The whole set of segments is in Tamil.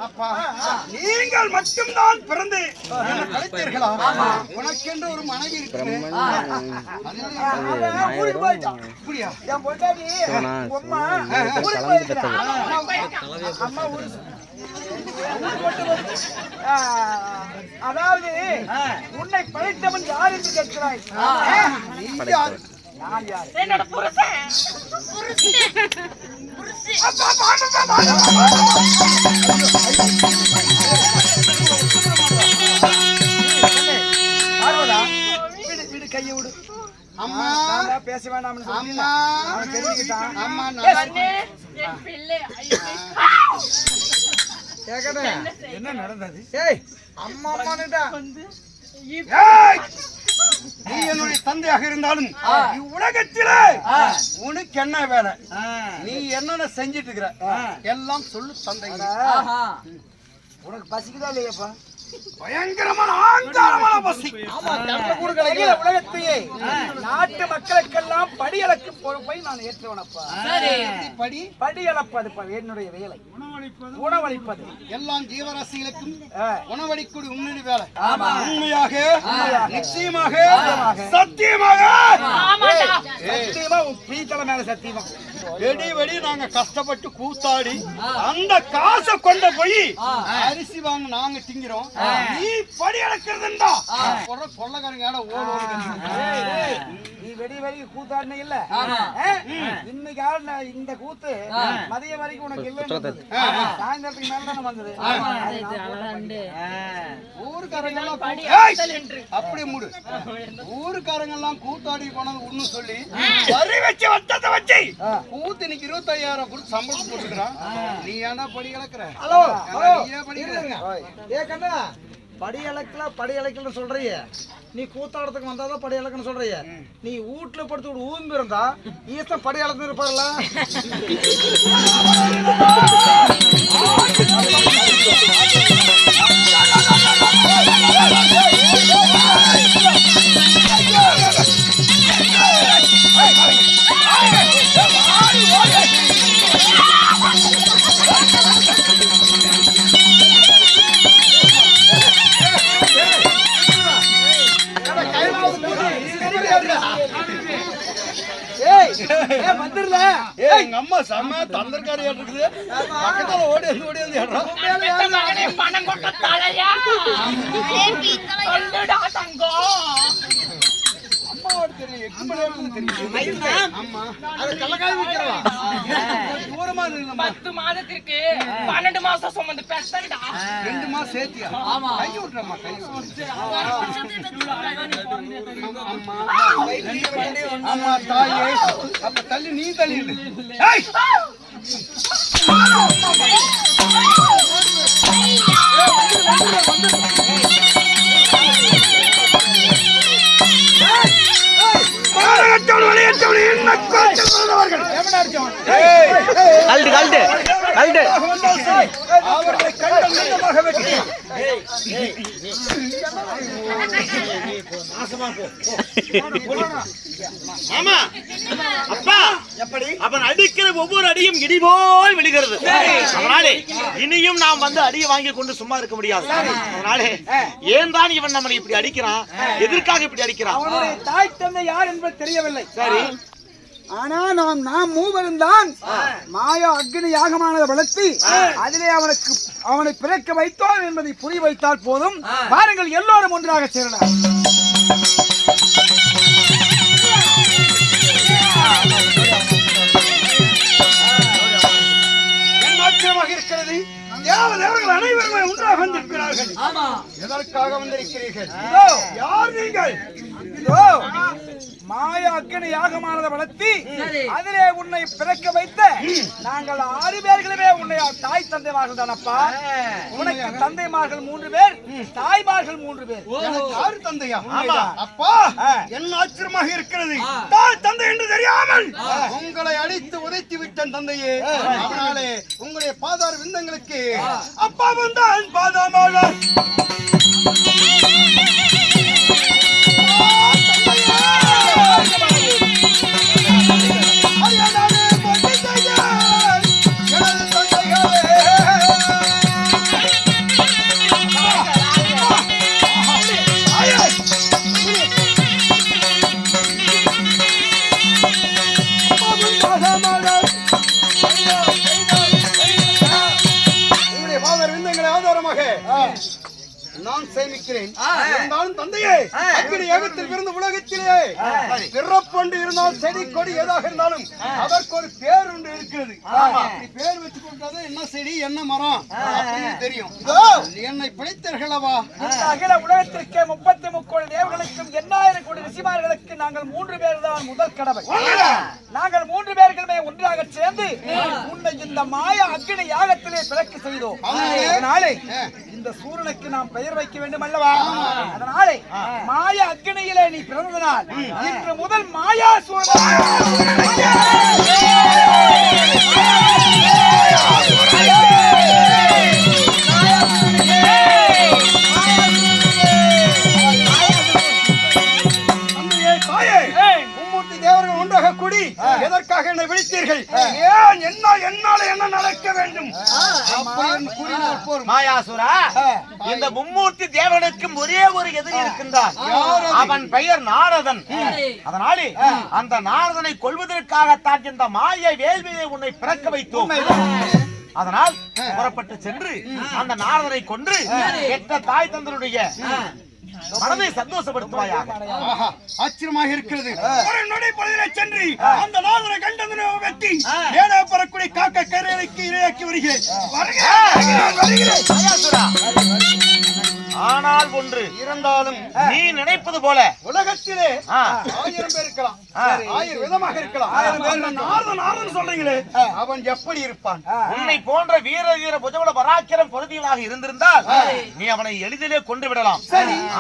அப்பா நீங்கள் மட்டும்தான் பிறந்து கலைத்தீர்களா? உனக்கென்று ஒரு மனைவி இருக்கிறது. அதாவது உன்னை படைத்தவன் யார் என்று கேட்கிறாய். என்னோட புருஷன். கையை விடு. அம்மா பேச வேண்டாம். அம்மா தெரிஞ்சுக்கிட்டான். அம்மா என்ன நடந்தது? அம்மா நீ என்னுடைய தந்தையாக இருந்தாலும் உலகத்திலே உனக்கு என்ன வேலை? நீ என்னென்ன செஞ்சிட்டு இருக்கிற எல்லாம் சொல்லு தந்தை. உனக்கு பசிக்குதா இல்லையாப்பா? பயங்கரமான ஆங்காரமான பசி. உலகத்தையே நாட்டு மக்களுக்கெல்லாம் படியளக்கு பொறுப்பை நான் ஏற்றுவனப்பா. படியளப்பது என்னுடைய வேலை. உணவளிப்பது எல்லாம் ஜீவராசிகளுக்கும் உணவளிக்கூடிய உன்னுடைய வேலை. உண்மையாக நிச்சயமாக சத்தியமாக சத்தியமா பீத்தல மேல சத்தியமா வெடி வெடி நாங்க கஷ்டப்பட்டு கூத்தாடி அந்த காசை கொண்ட போய் அரிசி வாங்க நாங்க திங்கிறோம். நீ படி அளக்கிறதுண்டா கொள்ளக்காரங்க நீ வெடி வெடி கூத்தாடின இல்ல. இன்னைக்கு ஆடின இந்த கூத்து மதிய வரைக்கும் உனக்கு இல்ல. சாயந்தரத்துக்கு மேல தானே வந்தது. ஊருக்காரங்க எல்லாம் அப்படி மூடு. ஊருக்காரங்க எல்லாம் கூத்தாடி போனது ஒண்ணு சொல்லி வரி வச்சு வட்டத்தை வச்சு கூத்து இன்னைக்கு 25,000 கொடுத்து சம்பளம் போட்டுக்கிறான். நீ ஏன்னா படி இழக்கிற? படி இழக்கல சொல்றிய. நீ கூத்தாடத்துக்கு வந்தாதான் படி இழக்கன்னு சொல்றிய. நீ வீட்டுல படுத்து ஊம்பி இருந்தா ஈசன் படி இழந்து இருப்பாருல. எங்க அம்மா செம்ம தந்தர்காரியா இருக்குது. பக்கத்துல ஓடி வந்து பணம் கொட்ட தலையா அம்மாவோட தெரியும். அம்மா அது கள்ளக்காய் விக்கிறவா? தூரமா 10 மாதத்திற்கு 12 மாசம் சுமந்து பெத்தடா. 2 மாசம் சேர்த்தியா? கை விட்டுறமா கை. அம்மா தாயே அப்ப தள்ளி நீ தள்ளிடு. அவர்களை கண்ட வெற்றி. ஆமா அப்பா, எப்படி அவன் அடிக்கிற ஒவ்வொரு அடியும் இடிபோல் விழுகிறது. அதனாலே இனியும் நாம் வந்து அடியை வாங்கி கொண்டு சும்மா இருக்க முடியாது. அதனாலே ஏன் தான் இவன் நம்மளை இப்படி அடிக்கிறான்? எதற்காக இப்படி அடிக்கிறான்? அவனுடைய தாய் தந்தை யார் என்பது தெரியவில்லை. சரி, ஆனா நாம் மூவரும் தான் மாயா அக்னி யாகமானதை வளர்த்தி அதிலே அவனை பிறக்க வைத்தோம் என்பதை புரிய வைத்தால் போதும். பாருங்கள், எல்லோரும் ஒன்றாக சேரலாம். இருக்கிறது. தேவர்கள் அனைவருமே ஒன்றாக வந்திருக்கிறார்கள். எதற்காக வந்திருக்கிறீர்கள்? யார் நீங்கள்? மாயா அக்னி யாகமானதை வளர்த்தி அதிலே உன்னை பிறக்க வைத்த நாங்கள் 6 பேர்களுமே உன்னை தாய் தந்தைமார்கள் தானப்பா. உனக்கு தந்தைமார்கள் 3 பேர், தாய்மார்கள் 3 பேர். யாரு தந்தையா? அப்பா, என்ன ஆச்சரியமாக இருக்கிறது. தாய் தந்தை என்று தெரியாமல் உங்களை அடித்து உதைத்து விட்டேன் தந்தையே. அதனாலே உங்களுடைய பாதார விந்தங்களுக்கு அப்பா வந்தான் பாதாமாக. நான் சேமிக்கிறேன். இருந்தாலும் தந்தையே, அக்கினி ஏகத்தில் பிறந்த உலகத்திலே பிறப்பொண்டு இருந்தாலும் செடி கொடி ஏதாக இருந்தாலும் அதற்கு ஒரு பேர் ஒன்று இருக்கிறது. அப்படி பேர் வச்சு கொடுத்தாது என்ன செடி என்ன மரம் அப்படின்னு தெரியும். என்னை பிடித்தீர்களவா? அகில உலகத்திற்கே 33 கோடி தேவர்களுக்கும் 8000 கோடி ரிஷிமார்களுக்கு நாங்கள் 3 பேர் தான் முதல் கடமை. நாங்கள் 3 பேர்களுமே ஒன்றாக சேர்ந்து உன்னை இந்த மாய அக்கினி யாகத்திலே பிறக்க செய்தோம். அதனாலே இந்த சூரனுக்கு நாம் பெயர் வைக்க வேண்டும் அல்லவா? அதனாலே மாய அக்கினியிலே நீ பிறந்ததனால் இன்று முதல் மாயா தேவர்கள் ஒன்றாக கூடி எதற்காக என்னை விழித்தீர்கள்? ஏன் என்னால என்ன நடக்க வேண்டும்? மாயாசுரா, இந்த மும்மூர்த்தி தேவனுக்கும் ஒரே ஒரு எதிரி இருக்கின்றான். அவன் பெயர் நாரதன். அதனாலே அந்த நாரதனை கொல்வதற்காகத்தான் இந்த மாய வேள்வியை உன்னை பிறக்க வைத்தோம். அதனால் புறப்பட்டு சென்று அந்த நாரதனை கொன்று கெட்ட தாய் தந்தருடைய மனதை சந்தோஷப்படுத்துவாயாக. ஆச்சரியமாக இருக்கிறது. ஒரு நொடி பொழுதிலே சென்று அந்த நாதனை கண்டதனை வெட்டி ஏடா பறக்கூடிய காக்க கரைக்கு இரையாக்கி வருகிறேன். ஆனால் ஒன்று இருந்தாலும் நீ நினைப்பது போல உலகத்திலே 1000 பேர் இருக்கலாம், 1000 விதமாக இருக்கலாம். நாரதன் சொல்றீங்களே, அவன் எப்படி இருப்பான்? உன்னை போன்ற வீர வீர புஜபல பராக்கிரம் பொருதியமாக இருந்திருந்தால் நீ அவனை எளிதிலே கொண்டு விடலாம்.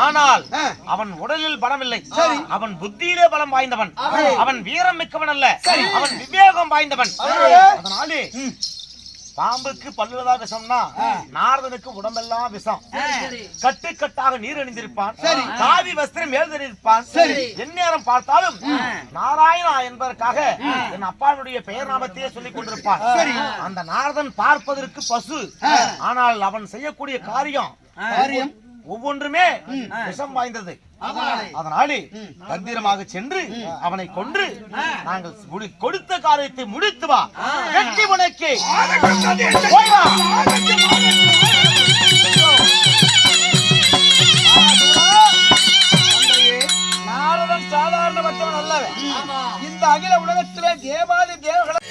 ஆனால் அவன் உடலில் பலம் இல்லை, அவன் புத்தியிலே பலம் வாய்ந்தவன். அவன் வீரம் மிக்கவன் அல்ல, அவன் விவேகம் வாய்ந்தவன். அதனாலே பாம்புக்கு பல்லுவதா விஷம்னா நாரதனுக்கு உடம்பெல்லாம் விஷம். கட்டுக்கட்டாக நீர் அணிந்திருப்பான், காவி வஸ்திரம் மேல்தரிப்பான். எந்நேரம் பார்த்தாலும் நாராயணா என்பதற்காக என் அப்பாவுடைய பெயர் நாமத்தையே சொல்லிக் கொண்டிருப்பான். அந்த நாரதன் பார்ப்பதற்கு பசு, ஆனால் அவன் செய்யக்கூடிய காரியம் ஒவ்வொன்றுமே விஷம் வாய்ந்தது. அதனாலே தந்திரமாக சென்று அவனை கொன்று நாங்கள் கொடுத்த காரியத்தை முடித்து வா. வெற்றி முனைக்கு நாரதன் சாதாரணமற்றவன் அல்ல. இந்த அகில உலகத்திலே தேவாதி தேவர்கள்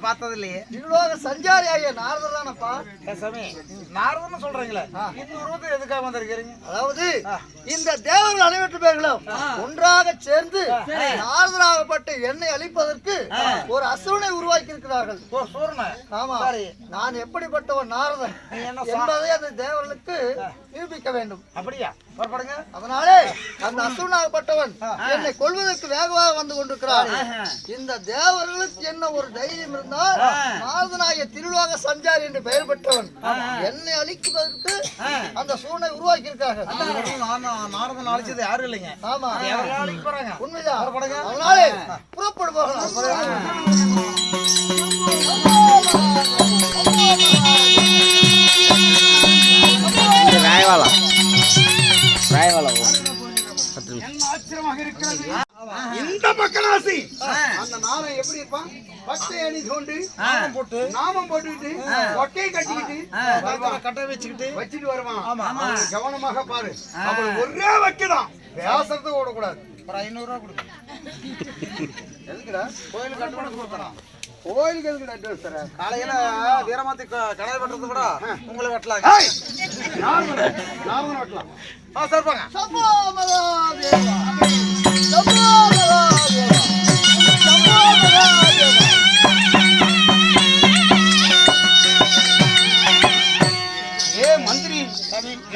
பார்த்தது இல்லையே. இவ்வளவு சஞ்சாரி ஆகிய நாரதர் தானப்பா. நாரதர்னு சொல்றீங்களே, இந்த உருவத்தில் எதுக்காக வந்திருக்கிறீங்க? அதாவது இந்த தேவர்கள் அனைவற்று பேர்களும் ஒன்றாக சேர்ந்து நாரதராகப்பட்ட என்னை அழிப்பதற்கு ஒரு அசுரனை உருவாக்கி இருக்கிறார்கள். ஆமா, நான் எப்படிப்பட்டவன் நாரதன் என்பதை அந்த தேவர்களுக்கு நிரூபிக்க வேண்டும். அப்படியா? புறப்படுங்க. அதனாலே அந்த அசுரனாகப்பட்டவன் என்னை கொல்வதற்கு வேகமாக வந்து கொண்டிருக்கிறார். இந்த தேவர்களுக்கு என்ன ஒரு தைரியம் இருந்தால் நாரதனாகிய திருவிழாக சஞ்சாரி என்று பெயர் பெற்றவன் என்னை அழிப்பதற்கு அந்த சூழலை உருவாக்கி இருக்காங்க. நாரதன் அழிச்சது யாரும் இல்லைங்க. ஆமா, உண்மைதான். அதனாலே புறப்படு போகலாம். ஆச்சரியமாக இருக்கிறது. இந்த மக்களாசி அந்த நாரம் எப்படி இருப்பான்? பச்சை அணி தோண்டு நாமம் போட்டுக்கிட்டு ஒட்டையை கட்டிக்கிட்டு கட்டை வச்சுட்டு வருவான். கவனமாக பாரு, அவன் ஒரே வைக்கதான் பேசுறது ஓடக்கூடாது. ஒரு 500 ரூபா கொடுக்க எதுக்குடா? கோயிலுக்கு கட்டுமானம் கொடுக்குறான். கோயிலுக்கு எதுக்கு நட்டு வச்சுற? காலையில வீரமாத்தி கடை வெட்டுறது கூட உங்களை வெட்டலாம். நாம வெட்டலாம். சார்பாங்க. மந்திரி,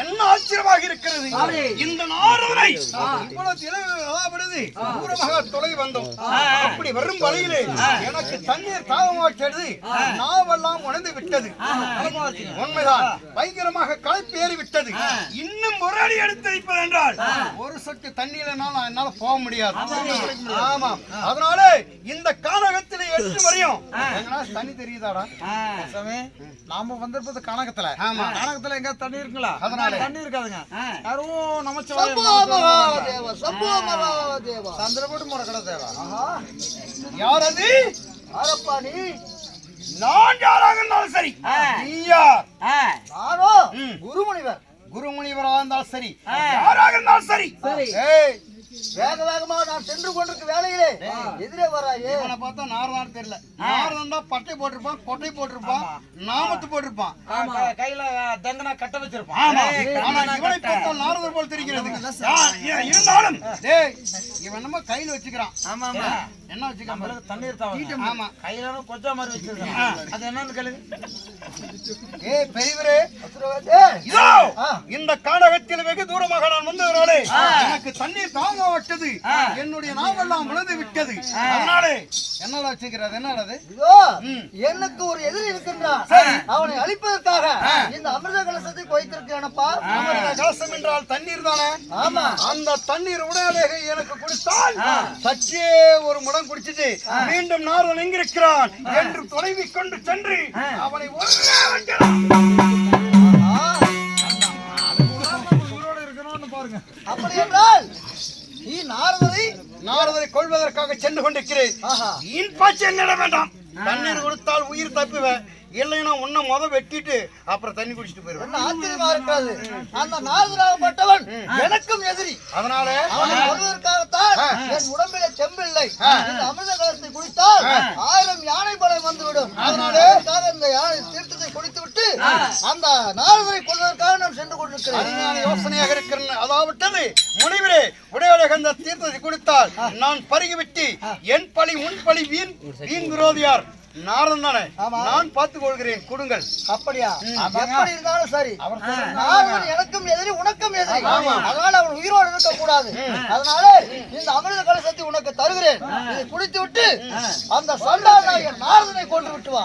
என்ன ஆச்சரியமாக இருக்கிறது. இந்த நாரதனை இவ்வளவு திலப்படுது தூரமாக தொலை வந்தோம். அப்படி வரும் வழியிலே எனக்கு தண்ணீர் தாகமாக்கிறது, நாவெல்லாம் உணர்ந்து விட்டது. உண்மைதான், பயங்கரமாக களைப்பு ஏறி விட்டது. இன்னும் ஒரு அடி எடுத்து வைப்பது என்றால் ஒரு சொட்டு தண்ணீர்னால என்னால போக முடியாது. ஆமா, அதனால இந்த கானகத்திலே 8 வரையும் தண்ணி தெரியுதாடா? நாம வந்திருப்பது கனகத்துல. கனகத்துல எங்க தண்ணி இருக்குங்களா? அதனால தண்ணி இருக்காதுங்க. யாரும் சந்திரபோட்டு முறக்கட தேவா. யார் அது? யாரப்பா நீ? நான் யாராக இருந்தாலும் சரி. நீ யார்? யாரோ? குருமுனிவர். குருமுனிவராக இருந்தாலும் சரி, யாராக இருந்தாலும் சரி. ஏய், வேக வேகமா நான் சென்று கொண்டிருக்க வேலையிலே எதிரே வராயே. இவனை பார்த்தா நாரதான் தெரியல. நாரதான் தான் பட்டை போட்டிருப்பான், கொட்டை போட்டிருப்பான், நாமத்து போட்டிருப்பான், கையில தங்கனா கட்ட வச்சிருப்பான். ஆனா இவனை பார்த்தா நாரதர் போல் தெரிகிறது. இருந்தாலும் டேய், இவன் நம்ம கையில வச்சுக்கிறான். ஆமா ஆமா, என்ன வச்சுக்கான்? தண்ணீர் தாவ. ஆமா, கையில கொச்சா மாதிரி வச்சிருக்கான். அது என்னன்னு கேளுங்க. ஏய் பெரியவரே, இதோ இந்த கானகத்தில் வெகு தூரமாக நான் வந்ததனாலே எனக்கு தண்ணீர் தாகமாட்டது, என்னுடைய நாவெல்லாம் உழுது விட்டது. அதனாலே என்னடா வச்சுக்கிறது? என்னது? எனக்கு ஒரு எதிரி இருக்கின்றான். அவனை அழிப்பதற்காக இந்த அமிர்த கலசத்தை வைத்திருக்கிறேனப்பா. அமிர்த கலசம் என்றால் தண்ணீர் தானே? ஆமா. அந்த தண்ணீர் உடனடியாக எனக்கு குடித்தால் சற்றே ஒரு முடம் குடிச்சிட்டு மீண்டும் நாரதன் எங்கிருக்கிறான் என்று தொலைவி கொண்டு சென்று அவனை ஒரே வைக்கலாம். பாருங்க. அப்படி என்றால் நீ நாரதரை கொள்வதற்காக சென்று கொண்டிருக்கிறேன். என்னிட வேண்டாம். தண்ணீர் கொடுத்தால் உயிர் தப்புவேன், இல்லைன்னா உன்னை வெட்டிட்டு அப்புறம் தண்ணி குடிச்சிட்டு போயிருவேன். ஆச்சரியமா இருக்காது. அந்த நாரதராகப்பட்டவன் எனக்கும் எதிரி. அதனால அவனை கொள்வதற்காகத்தான் என் உடம்பிலே செம்பில்லை. இந்த அமிர்த கலசத்தை குடித்தால் 1000 யானை பலம் வந்துவிடும். அதனால இந்த யானை தீர்த்தத்தை குடித்து விட்டு அந்த நாரதரை கொள்வதற்காக நான் சென்று கொண்டிருக்கிறேன். அருமையான யோசனையாக இருக்கிறேன். அதாவது முனிவரே, உடையவராக அந்த தீர்த்தத்தை குடித்தால் நான் பருகிவிட்டு என் பழி உன் பழி வீண் விரோதியார் நாரதன் தானே, நான் பார்த்துக் கொள்கிறேன், கொடுங்கள். அப்படியா? எப்படி இருந்தாலும் சரி, நாரதன் எனக்கும் எதிரி உனக்கும் எதிரி. அதனால அவன் உயிரோடு இருக்க கூடாது. அதனால இந்த அமிர்த கலசத்தை உனக்கு தருகிறேன். இதை குடித்து விட்டு அந்த சண்டாளனாகிய நாரதனை கொண்டு விட்டு வா.